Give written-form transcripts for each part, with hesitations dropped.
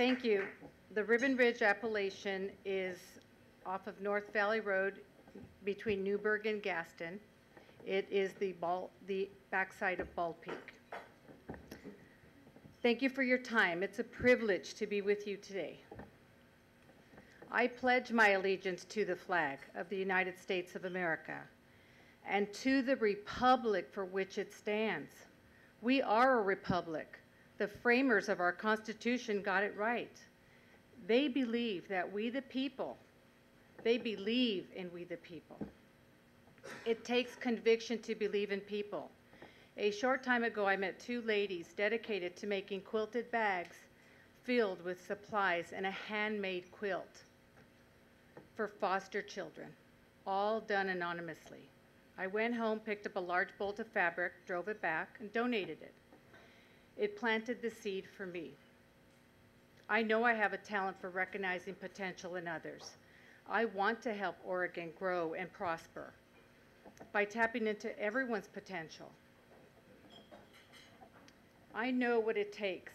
Thank you. The Ribbon Ridge appellation is off of North Valley Road between Newburgh and Gaston. It is the backside of Bald Peak. Thank you for your time. It's a privilege to be with you today. I pledge my allegiance to the flag of the United States of America and to the republic for which it stands. We are a republic. The framers of our Constitution got it right. They believe that we the people, they believe in we the people. It takes conviction to believe in people. A short time ago, I met two ladies dedicated to making quilted bags filled with supplies and a handmade quilt for foster children, all done anonymously. I went home, picked up a large bolt of fabric, drove it back, and donated it. It planted the seed for me. I know I have a talent for recognizing potential in others. I want to help Oregon grow and prosper by tapping into everyone's potential. I know what it takes,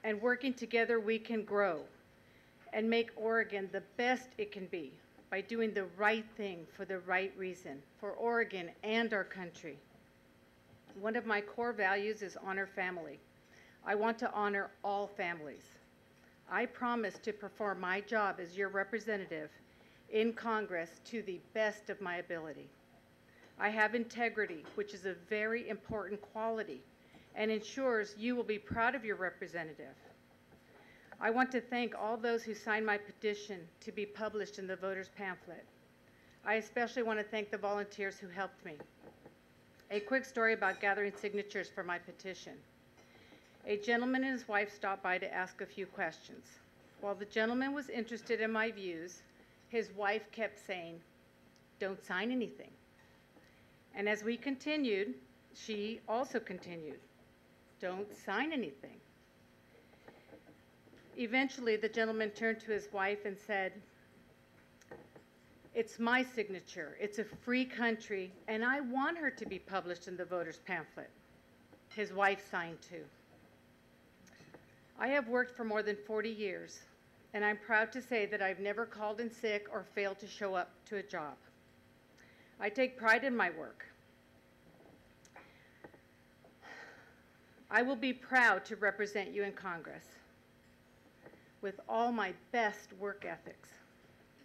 and working together we can grow and make Oregon the best it can be by doing the right thing for the right reason, for Oregon and our country. One of my core values is honor family. I want to honor all families. I promise to perform my job as your representative in Congress to the best of my ability. I have integrity, which is a very important quality and ensures you will be proud of your representative. I want to thank all those who signed my petition to be published in the voters pamphlet. I especially want to thank the volunteers who helped me. A quick story about gathering signatures for my petition. A gentleman and his wife stopped by to ask a few questions. While the gentleman was interested in my views, his wife kept saying, "Don't sign anything." And as we continued, she also continued, "Don't sign anything." Eventually, the gentleman turned to his wife and said, "It's my signature. It's a free country, and I want her to be published in the voters pamphlet." His wife signed too. I have worked for more than 40 years, and I'm proud to say that I've never called in sick or failed to show up to a job. I take pride in my work. I will be proud to represent you in Congress with all my best work ethics.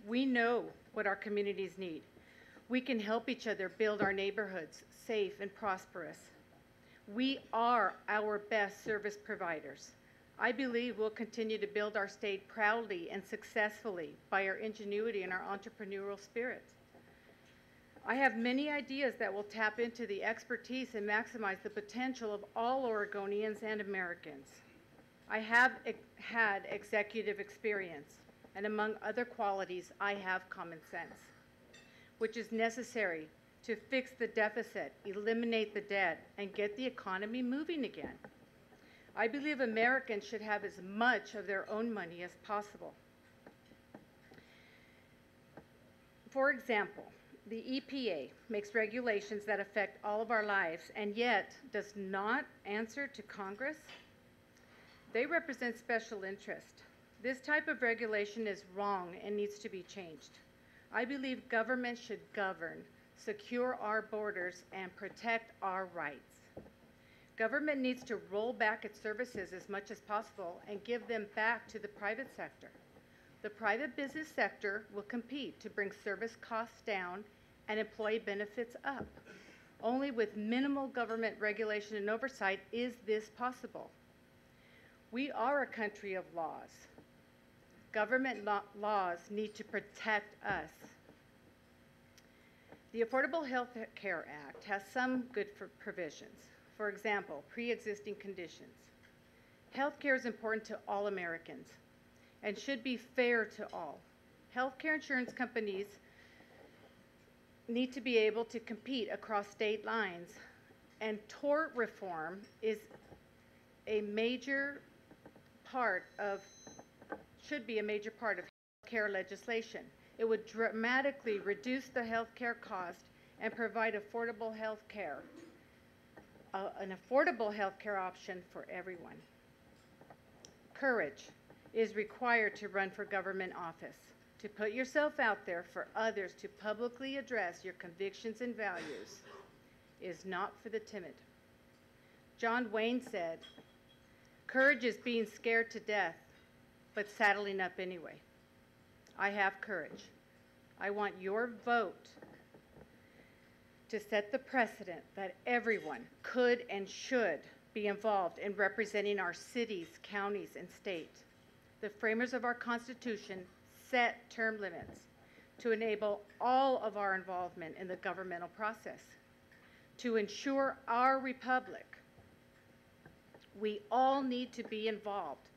We know what our communities need. We can help each other build our neighborhoods safe and prosperous. We are our best service providers. I believe we'll continue to build our state proudly and successfully by our ingenuity and our entrepreneurial spirit. I have many ideas that will tap into the expertise and maximize the potential of all Oregonians and Americans. I have had executive experience, and among other qualities, I have common sense, which is necessary to fix the deficit, eliminate the debt, and get the economy moving again. I believe Americans should have as much of their own money as possible. For example, the EPA makes regulations that affect all of our lives and yet does not answer to Congress. They represent special interest. This type of regulation is wrong and needs to be changed. I believe government should govern, secure our borders, and protect our rights. Government needs to roll back its services as much as possible and give them back to the private sector. The private business sector will compete to bring service costs down and employee benefits up. Only with minimal government regulation and oversight is this possible. We are a country of laws. Government laws need to protect us. The Affordable Health Care Act has some good provisions. For example, pre-existing conditions. Health care is important to all Americans and should be fair to all. Healthcare insurance companies need to be able to compete across state lines, and tort reform is a major part of, should be a major part of healthcare legislation. It would dramatically reduce the healthcare cost and provide affordable healthcare, an affordable healthcare option for everyone. Courage. is required to run for government office. To put yourself out there for others to publicly address your convictions and values is not for the timid. John Wayne said, "Courage is being scared to death, but saddling up anyway." I have courage. I want your vote to set the precedent that everyone could and should be involved in representing our cities, counties, and state. The framers of our Constitution set term limits to enable all of our involvement in the governmental process. To ensure our republic, we all need to be involved.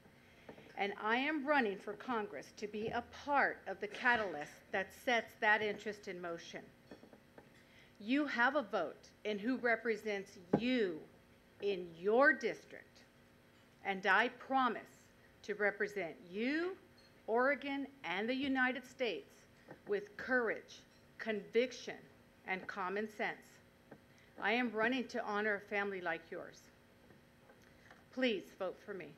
And I am running for Congress to be a part of the catalyst that sets that interest in motion. You have a vote in who represents you in your district, and I promise to represent you, Oregon, and the United States with courage, conviction, and common sense. I am running to honor a family like yours. Please vote for me.